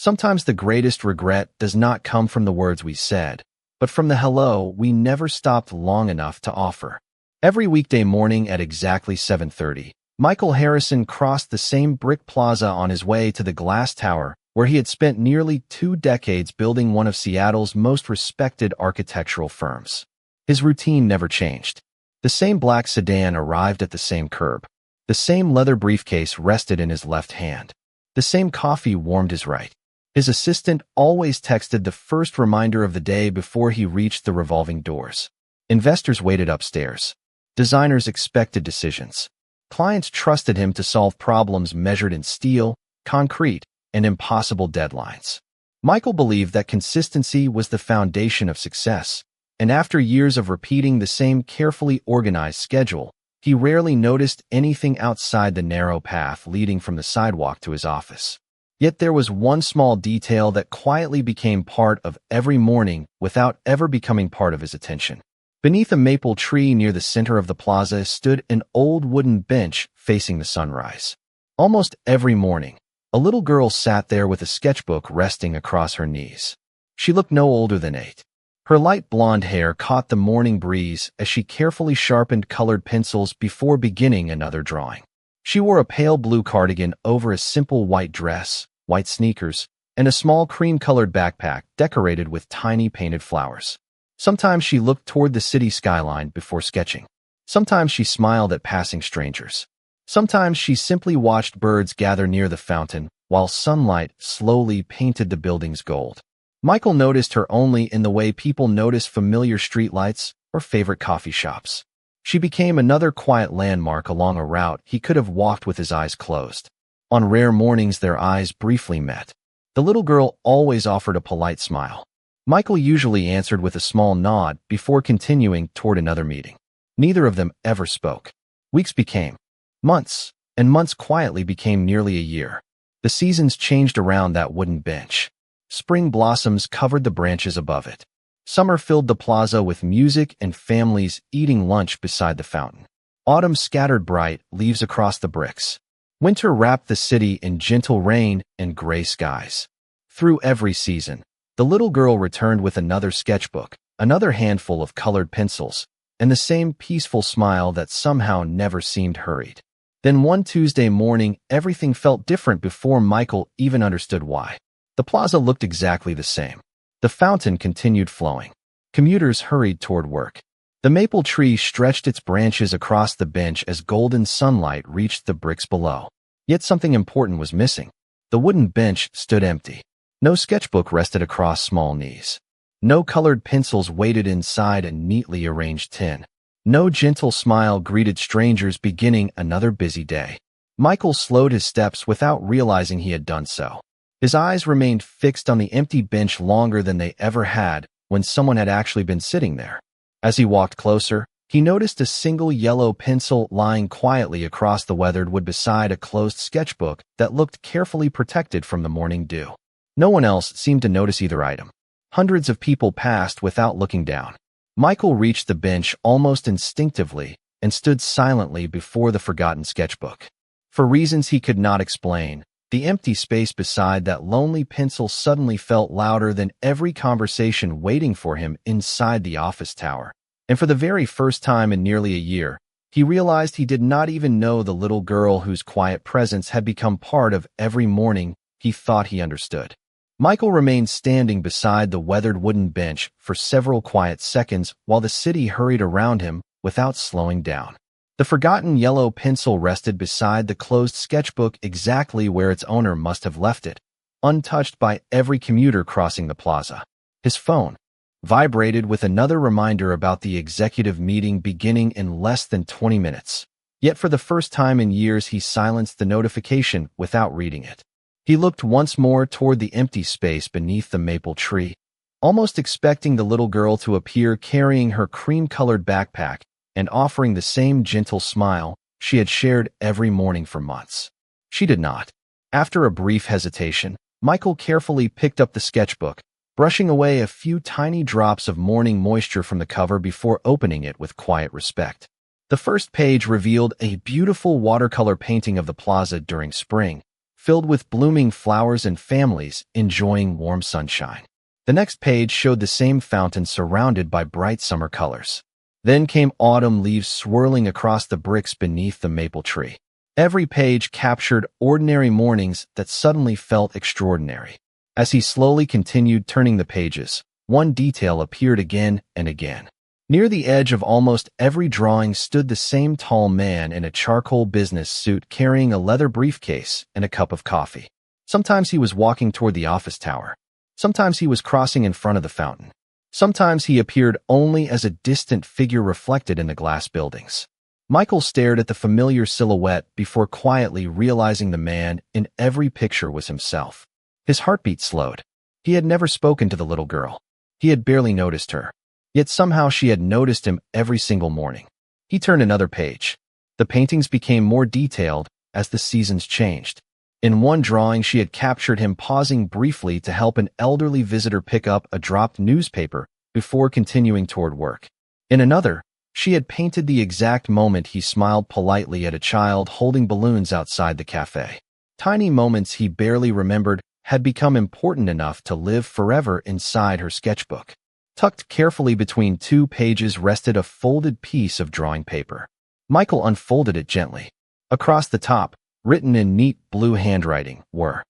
Sometimes the greatest regret does not come from the words we said, but from the hello we never stopped long enough to offer. Every weekday morning at exactly 7:30, Michael Harrison crossed the same brick plaza on his way to the glass tower where he had spent nearly 2 decades building one of Seattle's most respected architectural firms. His routine never changed. The same black sedan arrived at the same curb. The same leather briefcase rested in his left hand. The same coffee warmed his right. His assistant always texted the first reminder of the day before he reached the revolving doors. Investors waited upstairs. Designers expected decisions. Clients trusted him to solve problems measured in steel, concrete, and impossible deadlines. Michael believed that consistency was the foundation of success, and after years of repeating the same carefully organized schedule, he rarely noticed anything outside the narrow path leading from the sidewalk to his office. Yet there was one small detail that quietly became part of every morning without ever becoming part of his attention. Beneath a maple tree near the center of the plaza stood an old wooden bench facing the sunrise. Almost every morning, a little girl sat there with a sketchbook resting across her knees. She looked no older than 8. Her light blonde hair caught the morning breeze as she carefully sharpened colored pencils before beginning another drawing. She wore a pale blue cardigan over a simple white dress, white sneakers, and a small cream-colored backpack decorated with tiny painted flowers. Sometimes she looked toward the city skyline before sketching. Sometimes she smiled at passing strangers. Sometimes she simply watched birds gather near the fountain while sunlight slowly painted the buildings gold. Michael noticed her only in the way people notice familiar streetlights or favorite coffee shops. She became another quiet landmark along a route he could have walked with his eyes closed. On rare mornings their eyes briefly met. The little girl always offered a polite smile. Michael usually answered with a small nod before continuing toward another meeting. Neither of them ever spoke. Weeks became months, and months quietly became nearly a year. The seasons changed around that wooden bench. Spring blossoms covered the branches above it. Summer filled the plaza with music and families eating lunch beside the fountain. Autumn scattered bright leaves across the bricks. Winter wrapped the city in gentle rain and gray skies. Through every season, the little girl returned with another sketchbook, another handful of colored pencils, and the same peaceful smile that somehow never seemed hurried. Then one Tuesday morning, everything felt different before Michael even understood why. The plaza looked exactly the same. The fountain continued flowing. Commuters hurried toward work. The maple tree stretched its branches across the bench as golden sunlight reached the bricks below. Yet something important was missing. The wooden bench stood empty. No sketchbook rested across small knees. No colored pencils waited inside a neatly arranged tin. No gentle smile greeted strangers beginning another busy day. Michael slowed his steps without realizing he had done so. His eyes remained fixed on the empty bench longer than they ever had when someone had actually been sitting there. As he walked closer, he noticed a single yellow pencil lying quietly across the weathered wood beside a closed sketchbook that looked carefully protected from the morning dew. No one else seemed to notice either item. Hundreds of people passed without looking down. Michael reached the bench almost instinctively and stood silently before the forgotten sketchbook. For reasons he could not explain, the empty space beside that lonely pencil suddenly felt louder than every conversation waiting for him inside the office tower. And for the very first time in nearly a year, he realized he did not even know the little girl whose quiet presence had become part of every morning he thought he understood. Michael remained standing beside the weathered wooden bench for several quiet seconds while the city hurried around him without slowing down. The forgotten yellow pencil rested beside the closed sketchbook exactly where its owner must have left it, untouched by every commuter crossing the plaza. His phone vibrated with another reminder about the executive meeting beginning in less than 20 minutes. Yet for the first time in years he silenced the notification without reading it. He looked once more toward the empty space beneath the maple tree, almost expecting the little girl to appear carrying her cream-colored backpack and offering the same gentle smile she had shared every morning for months. She did not. After a brief hesitation, Michael carefully picked up the sketchbook, brushing away a few tiny drops of morning moisture from the cover before opening it with quiet respect. The first page revealed a beautiful watercolor painting of the plaza during spring, filled with blooming flowers and families enjoying warm sunshine. The next page showed the same fountain surrounded by bright summer colors. Then came autumn leaves swirling across the bricks beneath the maple tree. Every page captured ordinary mornings that suddenly felt extraordinary. As he slowly continued turning the pages, one detail appeared again and again. Near the edge of almost every drawing stood the same tall man in a charcoal business suit carrying a leather briefcase and a cup of coffee. Sometimes he was walking toward the office tower. Sometimes he was crossing in front of the fountain. Sometimes he appeared only as a distant figure reflected in the glass buildings. Michael stared at the familiar silhouette before quietly realizing the man in every picture was himself. His heartbeat slowed. He had never spoken to the little girl. He had barely noticed her. Yet somehow she had noticed him every single morning. He turned another page. The paintings became more detailed as the seasons changed. In one drawing, she had captured him pausing briefly to help an elderly visitor pick up a dropped newspaper before continuing toward work. In another, she had painted the exact moment he smiled politely at a child holding balloons outside the cafe. Tiny moments he barely remembered had become important enough to live forever inside her sketchbook. Tucked carefully between two pages rested a folded piece of drawing paper. Michael unfolded it gently. Across the top, written in neat blue handwriting, were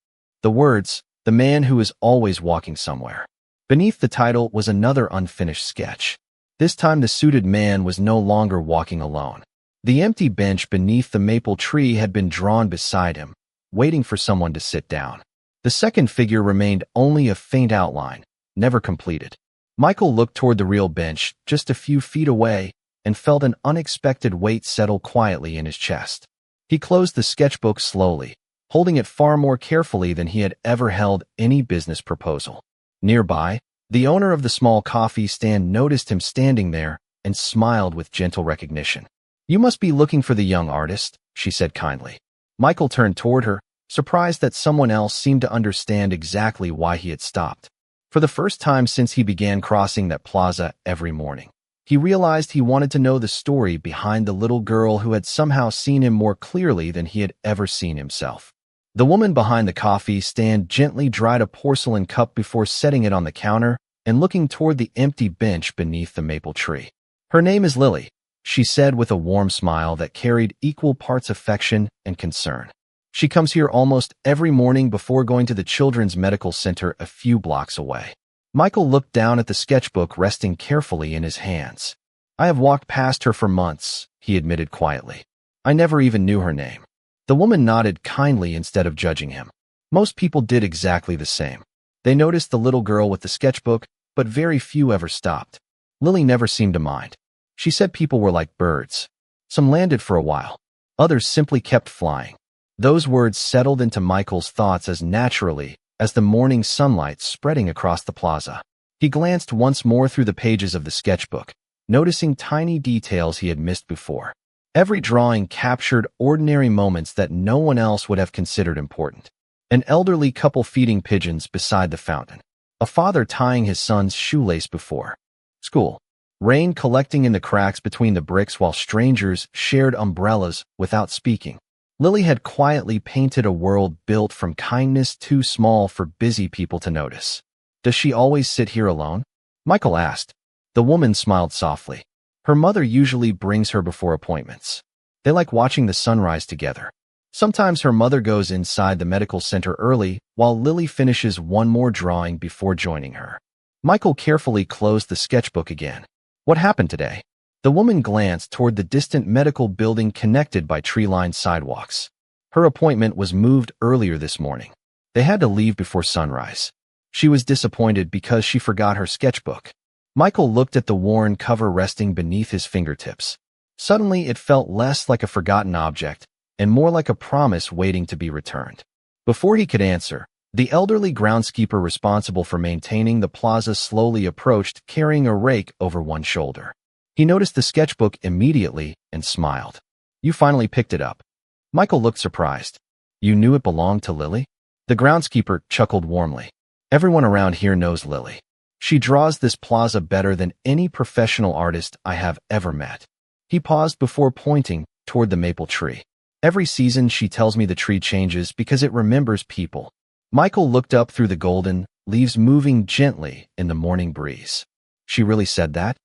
the words, "The man who is always walking somewhere." Beneath the title was another unfinished sketch. This time the suited man was no longer walking alone. The empty bench beneath the maple tree had been drawn beside him, waiting for someone to sit down. The second figure remained only a faint outline, never completed. Michael looked toward the real bench, just a few feet away, and felt an unexpected weight settle quietly in his chest. He closed the sketchbook slowly, holding it far more carefully than he had ever held any business proposal. Nearby, the owner of the small coffee stand noticed him standing there and smiled with gentle recognition. "You must be looking for the young artist," she said kindly. Michael turned toward her, surprised that someone else seemed to understand exactly why he had stopped. For the first time since he began crossing that plaza every morning, he realized he wanted to know the story behind the little girl who had somehow seen him more clearly than he had ever seen himself. The woman behind the coffee stand gently dried a porcelain cup before setting it on the counter and looking toward the empty bench beneath the maple tree. "Her name is Lily," she said with a warm smile that carried equal parts affection and concern. "She comes here almost every morning before going to the Children's Medical Center a few blocks away." Michael looked down at the sketchbook resting carefully in his hands. "I have walked past her for months," he admitted quietly. "I never even knew her name." The woman nodded kindly instead of judging him. Most people did exactly the same. They noticed the little girl with the sketchbook, but very few ever stopped. Lily never seemed to mind. She said people were like birds. Some landed for a while. Others simply kept flying. Those words settled into Michael's thoughts as naturally as the morning sunlight spreading across the plaza. He glanced once more through the pages of the sketchbook, noticing tiny details he had missed before. Every drawing captured ordinary moments that no one else would have considered important. An elderly couple feeding pigeons beside the fountain. A father tying his son's shoelace before school. Rain collecting in the cracks between the bricks while strangers shared umbrellas without speaking. Lily had quietly painted a world built from kindness too small for busy people to notice. "Does she always sit here alone?" Michael asked. The woman smiled softly. "Her mother usually brings her before appointments. They like watching the sunrise together. Sometimes her mother goes inside the medical center early while Lily finishes one more drawing before joining her." Michael carefully closed the sketchbook again. "What happened today?" The woman glanced toward the distant medical building connected by tree-lined sidewalks. Her appointment was moved earlier this morning. They had to leave before sunrise. She was disappointed because she forgot her sketchbook. Michael looked at the worn cover resting beneath his fingertips. Suddenly, it felt less like a forgotten object and more like a promise waiting to be returned. Before he could answer, the elderly groundskeeper responsible for maintaining the plaza slowly approached, carrying a rake over one shoulder. He noticed the sketchbook immediately and smiled. "You finally picked it up." Michael looked surprised. "You knew it belonged to Lily?" The groundskeeper chuckled warmly. "Everyone around here knows Lily. She draws this plaza better than any professional artist I have ever met." He paused before pointing toward the maple tree. Every season she tells me the tree changes because it remembers people. Michael looked up through the golden leaves moving gently in the morning breeze. She really said that?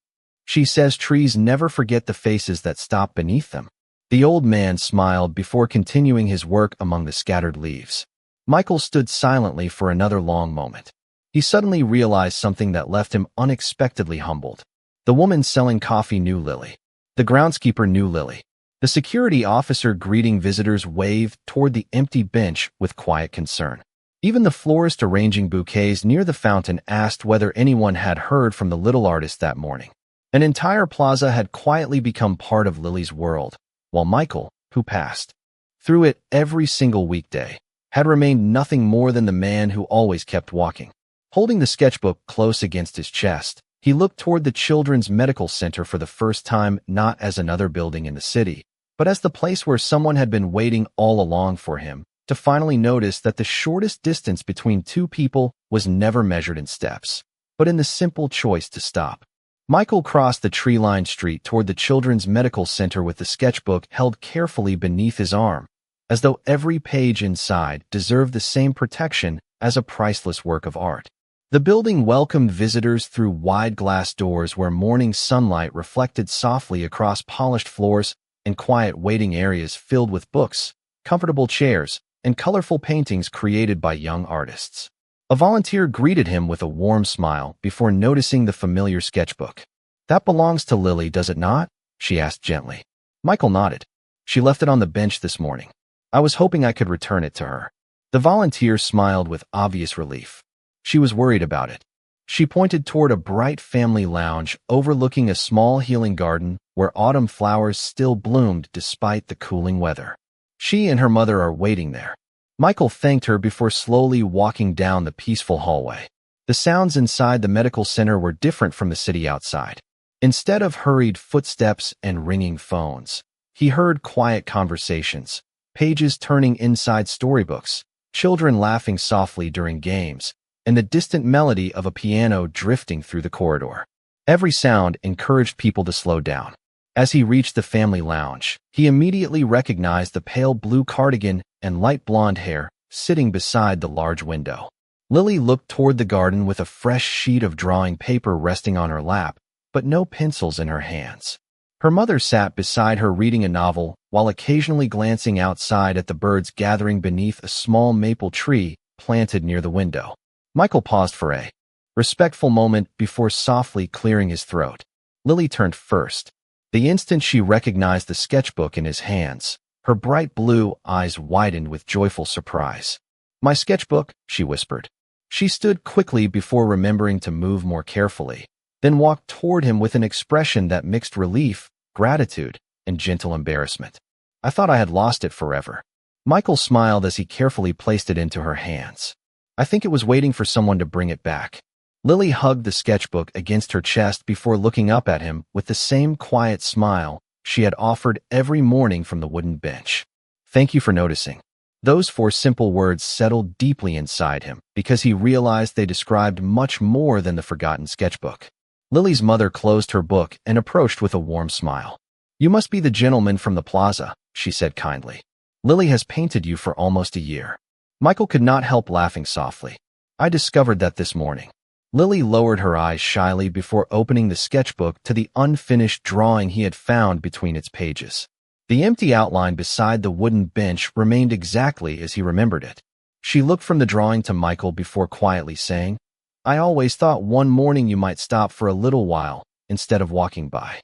She says trees never forget the faces that stop beneath them. The old man smiled before continuing his work among the scattered leaves. Michael stood silently for another long moment. He suddenly realized something that left him unexpectedly humbled. The woman selling coffee knew Lily. The groundskeeper knew Lily. The security officer greeting visitors waved toward the empty bench with quiet concern. Even the florist arranging bouquets near the fountain asked whether anyone had heard from the little artist that morning. An entire plaza had quietly become part of Lily's world, while Michael, who passed through it every single weekday, had remained nothing more than the man who always kept walking. Holding the sketchbook close against his chest, he looked toward the Children's Medical Center for the first time, not as another building in the city, but as the place where someone had been waiting all along for him to finally notice that the shortest distance between two people was never measured in steps, but in the simple choice to stop. Michael crossed the tree-lined street toward the Children's Medical Center with the sketchbook held carefully beneath his arm, as though every page inside deserved the same protection as a priceless work of art. The building welcomed visitors through wide glass doors where morning sunlight reflected softly across polished floors and quiet waiting areas filled with books, comfortable chairs, and colorful paintings created by young artists. A volunteer greeted him with a warm smile before noticing the familiar sketchbook. "That belongs to Lily, does it not?" she asked gently. Michael nodded. "She left it on the bench this morning. I was hoping I could return it to her." The volunteer smiled with obvious relief. She was worried about it. She pointed toward a bright family lounge overlooking a small healing garden where autumn flowers still bloomed despite the cooling weather. She and her mother are waiting there. Michael thanked her before slowly walking down the peaceful hallway. The sounds inside the medical center were different from the city outside. Instead of hurried footsteps and ringing phones, he heard quiet conversations, pages turning inside storybooks, children laughing softly during games, and the distant melody of a piano drifting through the corridor. Every sound encouraged people to slow down. As he reached the family lounge, he immediately recognized the pale blue cardigan and light blonde hair sitting beside the large window. Lily looked toward the garden with a fresh sheet of drawing paper resting on her lap, but no pencils in her hands. Her mother sat beside her reading a novel while occasionally glancing outside at the birds gathering beneath a small maple tree planted near the window. Michael paused for a respectful moment before softly clearing his throat. Lily turned first. The instant she recognized the sketchbook in his hands, her bright blue eyes widened with joyful surprise. "My sketchbook," she whispered. She stood quickly before remembering to move more carefully, then walked toward him with an expression that mixed relief, gratitude, and gentle embarrassment. "I thought I had lost it forever." Michael smiled as he carefully placed it into her hands. "I think it was waiting for someone to bring it back." Lily hugged the sketchbook against her chest before looking up at him with the same quiet smile she had offered every morning from the wooden bench. "Thank you for noticing." Those 4 simple words settled deeply inside him because he realized they described much more than the forgotten sketchbook. Lily's mother closed her book and approached with a warm smile. "You must be the gentleman from the plaza," she said kindly. "Lily has painted you for almost a year." Michael could not help laughing softly. "I discovered that this morning." Lily lowered her eyes shyly before opening the sketchbook to the unfinished drawing he had found between its pages. The empty outline beside the wooden bench remained exactly as he remembered it. She looked from the drawing to Michael before quietly saying, "I always thought one morning you might stop for a little while instead of walking by."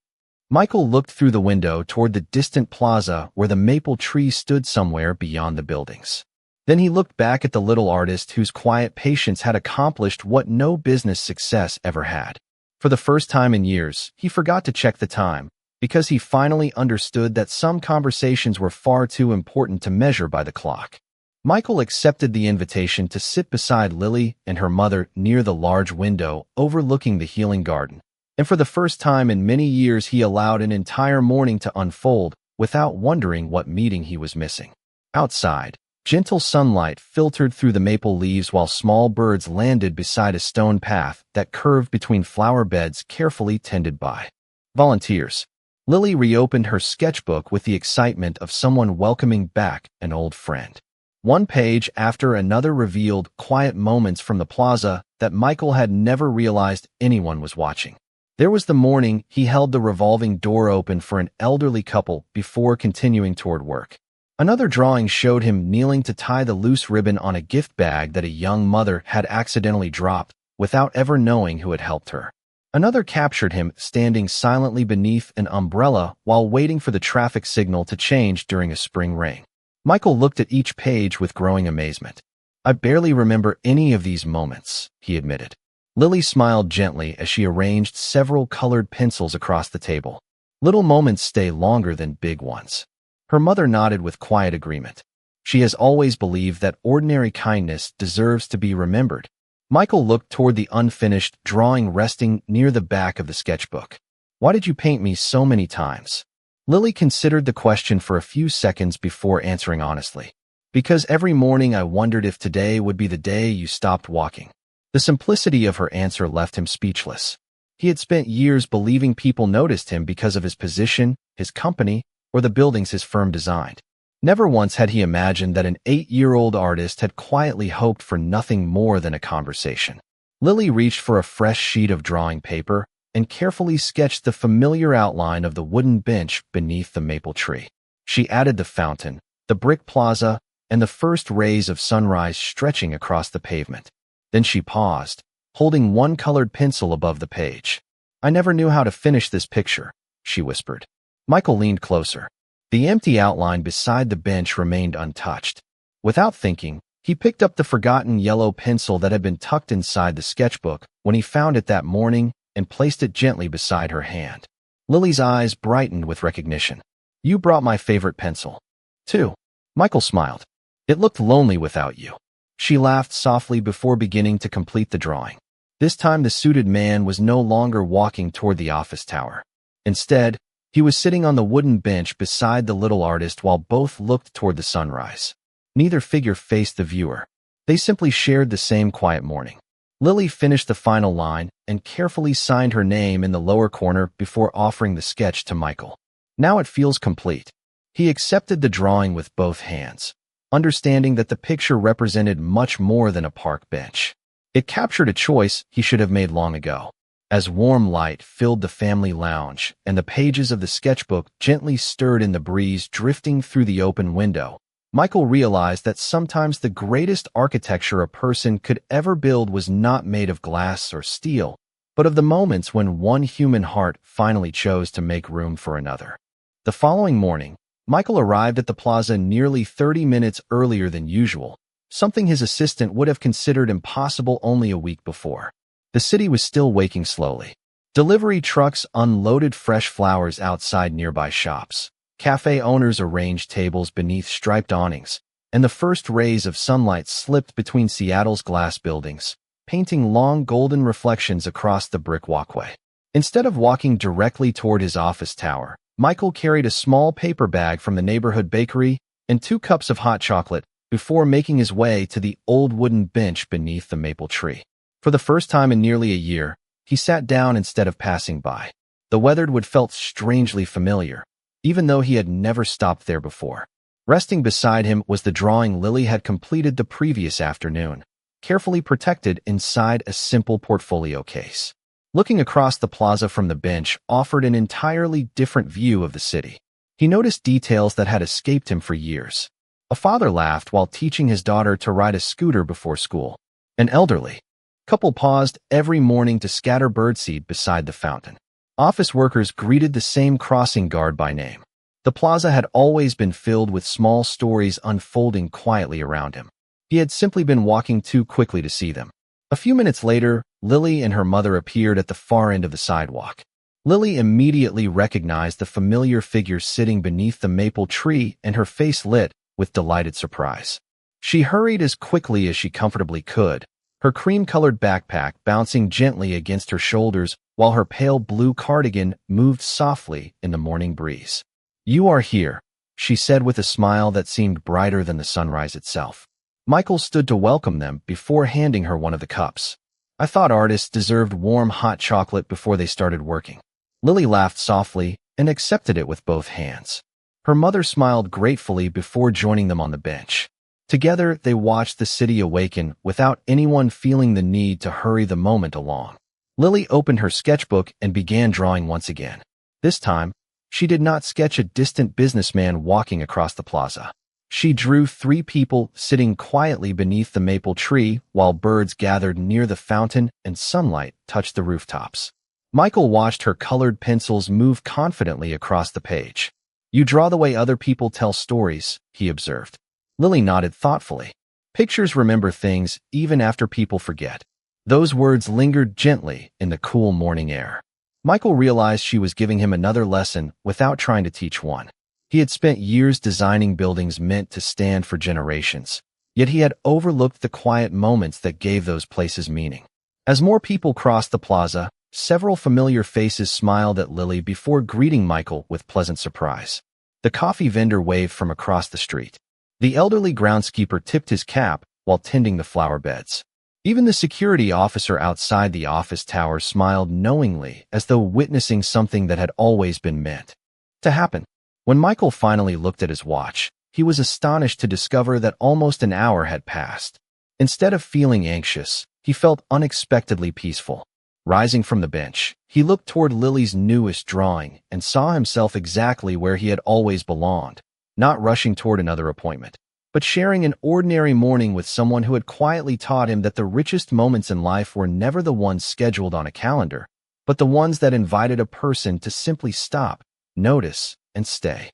Michael looked through the window toward the distant plaza where the maple tree stood somewhere beyond the buildings. Then he looked back at the little artist whose quiet patience had accomplished what no business success ever had. For the first time in years, he forgot to check the time, because he finally understood that some conversations were far too important to measure by the clock. Michael accepted the invitation to sit beside Lily and her mother near the large window overlooking the healing garden, and for the first time in many years he allowed an entire morning to unfold without wondering what meeting he was missing. Outside, gentle sunlight filtered through the maple leaves while small birds landed beside a stone path that curved between flower beds carefully tended by volunteers. Lily reopened her sketchbook with the excitement of someone welcoming back an old friend. One page after another revealed quiet moments from the plaza that Michael had never realized anyone was watching. There was the morning he held the revolving door open for an elderly couple before continuing toward work. Another drawing showed him kneeling to tie the loose ribbon on a gift bag that a young mother had accidentally dropped without ever knowing who had helped her. Another captured him standing silently beneath an umbrella while waiting for the traffic signal to change during a spring rain. Michael looked at each page with growing amazement. "I barely remember any of these moments," he admitted. Lily smiled gently as she arranged several colored pencils across the table. "Little moments stay longer than big ones." Her mother nodded with quiet agreement. She has always believed that ordinary kindness deserves to be remembered. Michael looked toward the unfinished drawing resting near the back of the sketchbook. "Why did you paint me so many times?" Lily considered the question for a few seconds before answering honestly. "Because every morning I wondered if today would be the day you stopped walking." The simplicity of her answer left him speechless. He had spent years believing people noticed him because of his position, his company, or the buildings his firm designed. Never once had he imagined that an 8-year-old artist had quietly hoped for nothing more than a conversation. Lily reached for a fresh sheet of drawing paper and carefully sketched the familiar outline of the wooden bench beneath the maple tree. She added the fountain, the brick plaza, and the first rays of sunrise stretching across the pavement. Then she paused, holding one colored pencil above the page. "I never knew how to finish this picture," she whispered. Michael leaned closer. The empty outline beside the bench remained untouched. Without thinking, he picked up the forgotten yellow pencil that had been tucked inside the sketchbook when he found it that morning and placed it gently beside her hand. Lily's eyes brightened with recognition. "You brought my favorite pencil, too." Michael smiled. "It looked lonely without you." She laughed softly before beginning to complete the drawing. This time the suited man was no longer walking toward the office tower. Instead, he was sitting on the wooden bench beside the little artist while both looked toward the sunrise. Neither figure faced the viewer. They simply shared the same quiet morning. Lily finished the final line and carefully signed her name in the lower corner before offering the sketch to Michael. "Now it feels complete." He accepted the drawing with both hands, understanding that the picture represented much more than a park bench. It captured a choice he should have made long ago. As warm light filled the family lounge and the pages of the sketchbook gently stirred in the breeze drifting through the open window, Michael realized that sometimes the greatest architecture a person could ever build was not made of glass or steel, but of the moments when one human heart finally chose to make room for another. The following morning, Michael arrived at the plaza nearly 30 minutes earlier than usual, something his assistant would have considered impossible only a week before. The city was still waking slowly. Delivery trucks unloaded fresh flowers outside nearby shops. Cafe owners arranged tables beneath striped awnings, and the first rays of sunlight slipped between Seattle's glass buildings, painting long golden reflections across the brick walkway. Instead of walking directly toward his office tower, Michael carried a small paper bag from the neighborhood bakery and 2 cups of hot chocolate before making his way to the old wooden bench beneath the maple tree. For the first time in nearly a year, he sat down instead of passing by. The weathered wood felt strangely familiar, even though he had never stopped there before. Resting beside him was the drawing Lily had completed the previous afternoon, carefully protected inside a simple portfolio case. Looking across the plaza from the bench offered an entirely different view of the city. He noticed details that had escaped him for years. A father laughed while teaching his daughter to ride a scooter before school. An elderly couple paused every morning to scatter birdseed beside the fountain. Office workers greeted the same crossing guard by name. The plaza had always been filled with small stories unfolding quietly around him. He had simply been walking too quickly to see them. A few minutes later, Lily and her mother appeared at the far end of the sidewalk. Lily immediately recognized the familiar figure sitting beneath the maple tree, and her face lit with delighted surprise. She hurried as quickly as she comfortably could, her cream-colored backpack bouncing gently against her shoulders while her pale blue cardigan moved softly in the morning breeze. "You are here," she said with a smile that seemed brighter than the sunrise itself. Michael stood to welcome them before handing her one of the cups. "I thought artists deserved warm hot chocolate before they started working." Lily laughed softly, and accepted it with both hands. Her mother smiled gratefully before joining them on the bench. Together, they watched the city awaken without anyone feeling the need to hurry the moment along. Lily opened her sketchbook and began drawing once again. This time, she did not sketch a distant businessman walking across the plaza. She drew 3 people sitting quietly beneath the maple tree while birds gathered near the fountain and sunlight touched the rooftops. Michael watched her colored pencils move confidently across the page. "You draw the way other people tell stories," he observed. Lily nodded thoughtfully. "Pictures remember things even after people forget." Those words lingered gently in the cool morning air. Michael realized she was giving him another lesson without trying to teach one. He had spent years designing buildings meant to stand for generations, yet he had overlooked the quiet moments that gave those places meaning. As more people crossed the plaza, several familiar faces smiled at Lily before greeting Michael with pleasant surprise. The coffee vendor waved from across the street. The elderly groundskeeper tipped his cap while tending the flower beds. Even the security officer outside the office tower smiled knowingly, as though witnessing something that had always been meant to happen. When Michael finally looked at his watch, he was astonished to discover that almost an hour had passed. Instead of feeling anxious, he felt unexpectedly peaceful. Rising from the bench, he looked toward Lily's newest drawing and saw himself exactly where he had always belonged, not rushing toward another appointment, but sharing an ordinary morning with someone who had quietly taught him that the richest moments in life were never the ones scheduled on a calendar, but the ones that invited a person to simply stop, notice, and stay.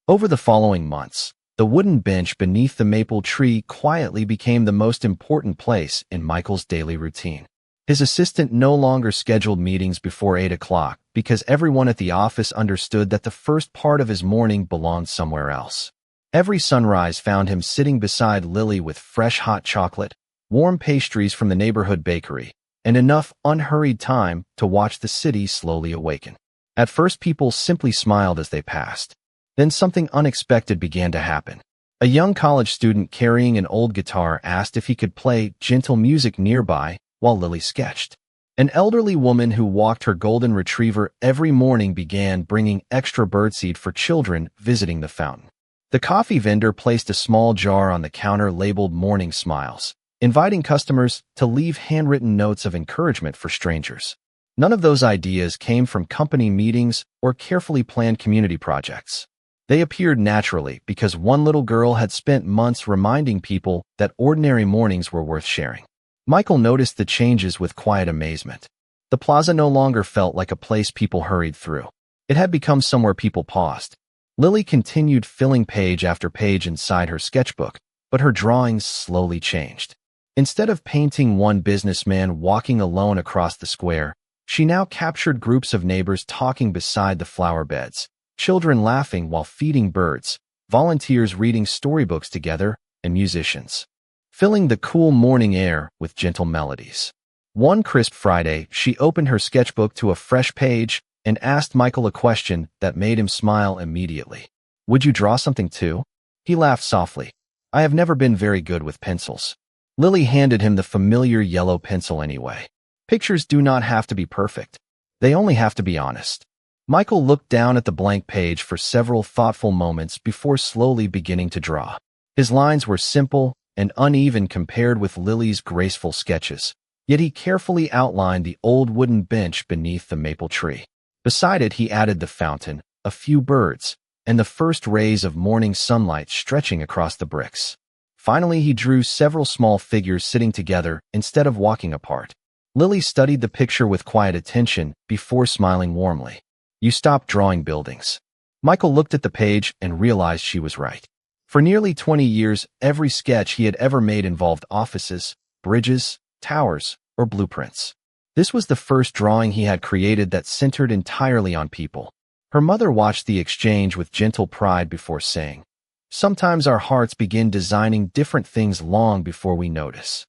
Over the following months, the wooden bench beneath the maple tree quietly became the most important place in Michael's daily routine. His assistant no longer scheduled meetings before 8 o'clock because everyone at the office understood that the first part of his morning belonged somewhere else. Every sunrise found him sitting beside Lily with fresh hot chocolate, warm pastries from the neighborhood bakery, and enough unhurried time to watch the city slowly awaken. At first, people simply smiled as they passed. Then something unexpected began to happen. A young college student carrying an old guitar asked if he could play gentle music nearby while Lily sketched. An elderly woman who walked her golden retriever every morning began bringing extra birdseed for children visiting the fountain. The coffee vendor placed a small jar on the counter labeled "Morning Smiles," inviting customers to leave handwritten notes of encouragement for strangers. None of those ideas came from company meetings or carefully planned community projects. They appeared naturally because one little girl had spent months reminding people that ordinary mornings were worth sharing. Michael noticed the changes with quiet amazement. The plaza no longer felt like a place people hurried through. It had become somewhere people paused. Lily continued filling page after page inside her sketchbook, but her drawings slowly changed. Instead of painting one businessman walking alone across the square, she now captured groups of neighbors talking beside the flower beds, children laughing while feeding birds, volunteers reading storybooks together, and musicians filling the cool morning air with gentle melodies. One crisp Friday, she opened her sketchbook to a fresh page and asked Michael a question that made him smile immediately. "Would you draw something too?" He laughed softly. "I have never been very good with pencils." Lily handed him the familiar yellow pencil anyway. Pictures do not have to be perfect. They only have to be honest. Michael looked down at the blank page for several thoughtful moments before slowly beginning to draw. His lines were simple and uneven compared with Lily's graceful sketches, yet he carefully outlined the old wooden bench beneath the maple tree. Beside it, he added the fountain, a few birds, and the first rays of morning sunlight stretching across the bricks. Finally, he drew several small figures sitting together instead of walking apart. Lily studied the picture with quiet attention before smiling warmly. "You stopped drawing buildings." Michael looked at the page and realized she was right. For nearly 20 years, every sketch he had ever made involved offices, bridges, towers, or blueprints. This was the first drawing he had created that centered entirely on people. Her mother watched the exchange with gentle pride before saying, "Sometimes our hearts begin designing different things long before we notice."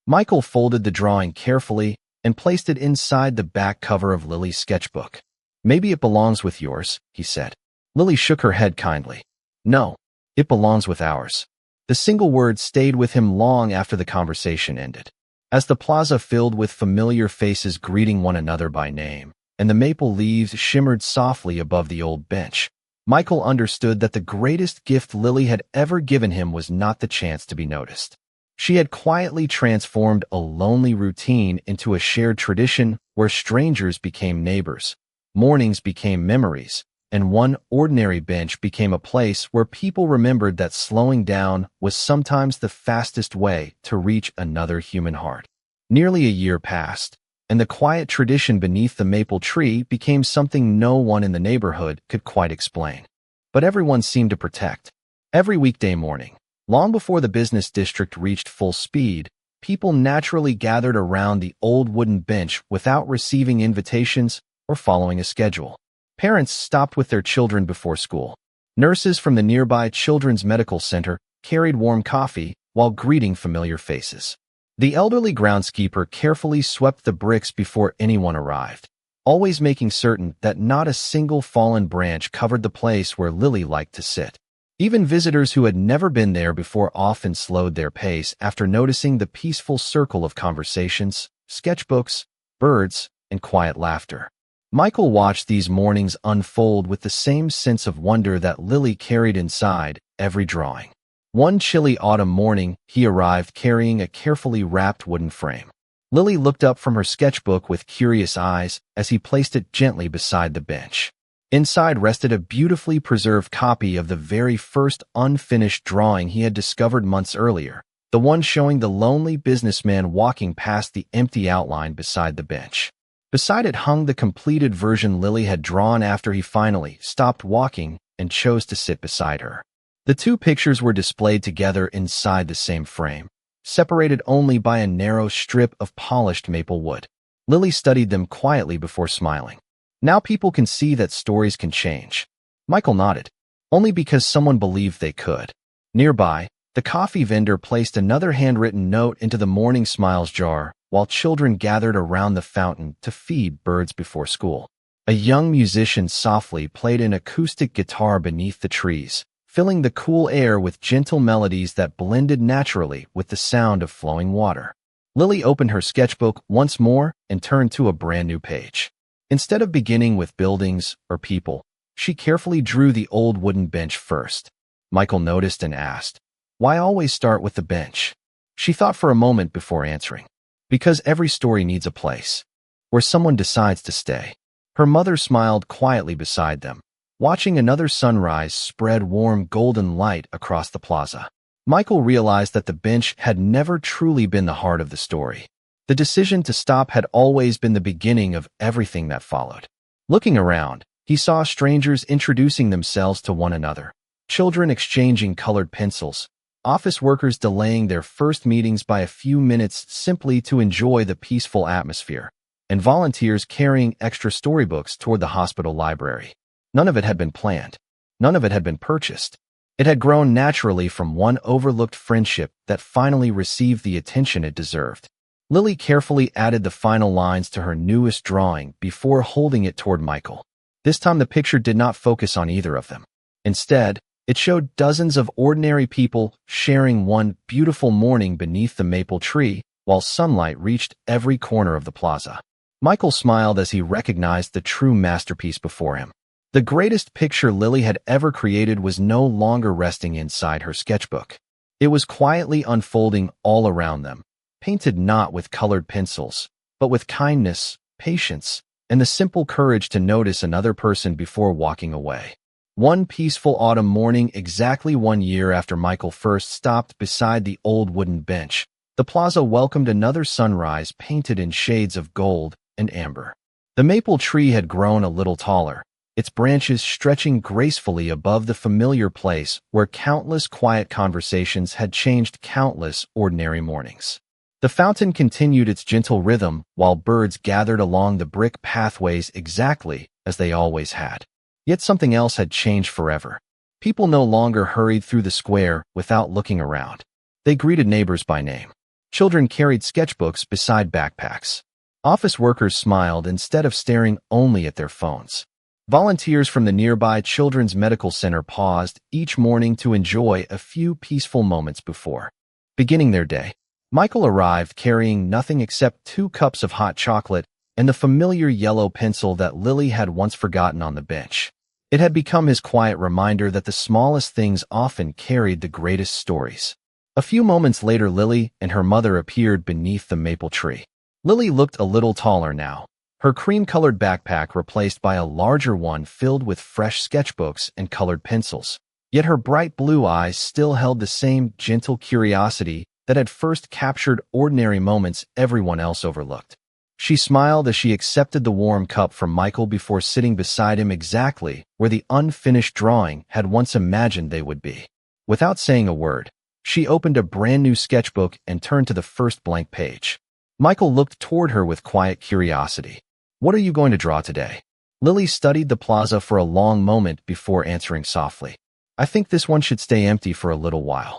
Michael folded the drawing carefully and placed it inside the back cover of Lily's sketchbook. "Maybe it belongs with yours," he said. Lily shook her head kindly. "No, it belongs with ours." The single word stayed with him long after the conversation ended. As the plaza filled with familiar faces greeting one another by name, and the maple leaves shimmered softly above the old bench. Michael understood that the greatest gift Lily had ever given him was not the chance to be noticed. She had quietly transformed a lonely routine into a shared tradition where strangers became neighbors, mornings became memories, and one ordinary bench became a place where people remembered that slowing down was sometimes the fastest way to reach another human heart. Nearly a year passed, and the quiet tradition beneath the maple tree became something no one in the neighborhood could quite explain. But everyone seemed to protect. Every weekday morning, long before the business district reached full speed, people naturally gathered around the old wooden bench without receiving invitations or following a schedule. Parents stopped with their children before school. Nurses from the nearby Children's Medical Center carried warm coffee while greeting familiar faces. The elderly groundskeeper carefully swept the bricks before anyone arrived, always making certain that not a single fallen branch covered the place where Lily liked to sit. Even visitors who had never been there before often slowed their pace after noticing the peaceful circle of conversations, sketchbooks, birds, and quiet laughter. Michael watched these mornings unfold with the same sense of wonder that Lily carried inside every drawing. One chilly autumn morning, he arrived carrying a carefully wrapped wooden frame. Lily looked up from her sketchbook with curious eyes as he placed it gently beside the bench. Inside rested a beautifully preserved copy of the very first unfinished drawing he had discovered months earlier, the one showing the lonely businessman walking past the empty outline beside the bench. Beside it hung the completed version Lily had drawn after he finally stopped walking and chose to sit beside her. The two pictures were displayed together inside the same frame, separated only by a narrow strip of polished maple wood. Lily studied them quietly before smiling. Now people can see that stories can change. Michael nodded, only because someone believed they could. Nearby, the coffee vendor placed another handwritten note into the morning smiles jar while children gathered around the fountain to feed birds before school. A young musician softly played an acoustic guitar beneath the trees, filling the cool air with gentle melodies that blended naturally with the sound of flowing water. Lily opened her sketchbook once more and turned to a brand new page. Instead of beginning with buildings or people, she carefully drew the old wooden bench first. Michael noticed and asked, "Why always start with the bench?" She thought for a moment before answering. "Because every story needs a place, where someone decides to stay." Her mother smiled quietly beside them, watching another sunrise spread warm golden light across the plaza. Michael realized that the bench had never truly been the heart of the story. The decision to stop had always been the beginning of everything that followed. Looking around, he saw strangers introducing themselves to one another, children exchanging colored pencils, office workers delaying their first meetings by a few minutes simply to enjoy the peaceful atmosphere, and volunteers carrying extra storybooks toward the hospital library. None of it had been planned. None of it had been purchased. It had grown naturally from one overlooked friendship that finally received the attention it deserved. Lily carefully added the final lines to her newest drawing before holding it toward Michael. This time the picture did not focus on either of them. Instead, it showed dozens of ordinary people sharing one beautiful morning beneath the maple tree while sunlight reached every corner of the plaza. Michael smiled as he recognized the true masterpiece before him. The greatest picture Lily had ever created was no longer resting inside her sketchbook. It was quietly unfolding all around them, painted not with colored pencils, but with kindness, patience, and the simple courage to notice another person before walking away. One peaceful autumn morning, exactly 1 year after Michael first stopped beside the old wooden bench, the plaza welcomed another sunrise painted in shades of gold and amber. The maple tree had grown a little taller, its branches stretching gracefully above the familiar place where countless quiet conversations had changed countless ordinary mornings. The fountain continued its gentle rhythm while birds gathered along the brick pathways exactly as they always had. Yet something else had changed forever. People no longer hurried through the square without looking around. They greeted neighbors by name. Children carried sketchbooks beside backpacks. Office workers smiled instead of staring only at their phones. Volunteers from the nearby Children's Medical Center paused each morning to enjoy a few peaceful moments before beginning their day. Michael arrived carrying nothing except 2 cups of hot chocolate and the familiar yellow pencil that Lily had once forgotten on the bench. It had become his quiet reminder that the smallest things often carried the greatest stories. A few moments later, Lily and her mother appeared beneath the maple tree. Lily looked a little taller now, her cream-colored backpack replaced by a larger one filled with fresh sketchbooks and colored pencils. Yet her bright blue eyes still held the same gentle curiosity that had first captured ordinary moments everyone else overlooked. She smiled as she accepted the warm cup from Michael before sitting beside him exactly where the unfinished drawing had once imagined they would be. Without saying a word, she opened a brand new sketchbook and turned to the first blank page. Michael looked toward her with quiet curiosity. "What are you going to draw today?" Lily studied the plaza for a long moment before answering softly. "I think this one should stay empty for a little while."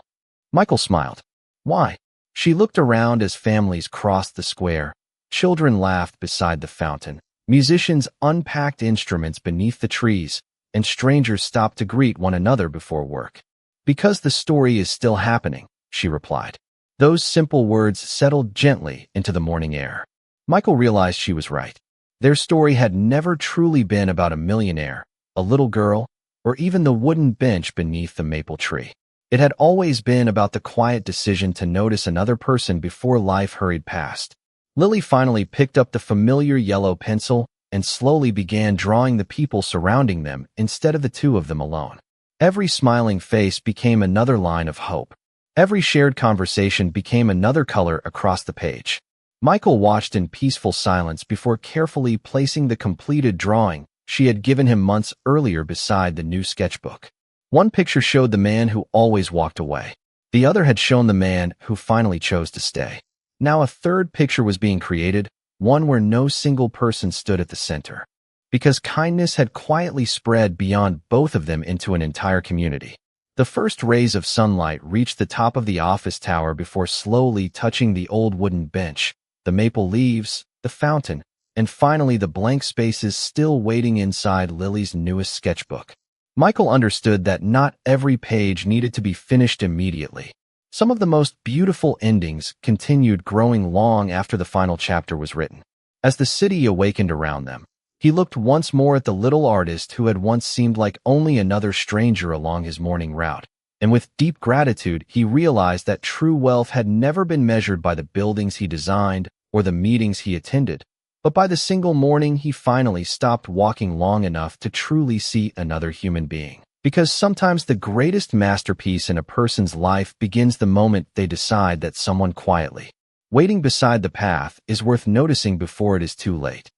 Michael smiled. "Why?" She looked around as families crossed the square. Children laughed beside the fountain. Musicians unpacked instruments beneath the trees, and strangers stopped to greet one another before work. "Because the story is still happening," she replied. Those simple words settled gently into the morning air. Michael realized she was right. Their story had never truly been about a millionaire, a little girl, or even the wooden bench beneath the maple tree. It had always been about the quiet decision to notice another person before life hurried past. Lily finally picked up the familiar yellow pencil and slowly began drawing the people surrounding them instead of the two of them alone. Every smiling face became another line of hope. Every shared conversation became another color across the page. Michael watched in peaceful silence before carefully placing the completed drawing she had given him months earlier beside the new sketchbook. One picture showed the man who always walked away. The other had shown the man who finally chose to stay. Now a third picture was being created, one where no single person stood at the center. Because kindness had quietly spread beyond both of them into an entire community. The first rays of sunlight reached the top of the office tower before slowly touching the old wooden bench, the maple leaves, the fountain, and finally the blank spaces still waiting inside Lily's newest sketchbook. Michael understood that not every page needed to be finished immediately. Some of the most beautiful endings continued growing long after the final chapter was written. As the city awakened around them, he looked once more at the little artist who had once seemed like only another stranger along his morning route. And with deep gratitude, he realized that true wealth had never been measured by the buildings he designed or the meetings he attended, but by the single morning he finally stopped walking long enough to truly see another human being. Because sometimes the greatest masterpiece in a person's life begins the moment they decide that someone quietly waiting beside the path is worth noticing before it is too late.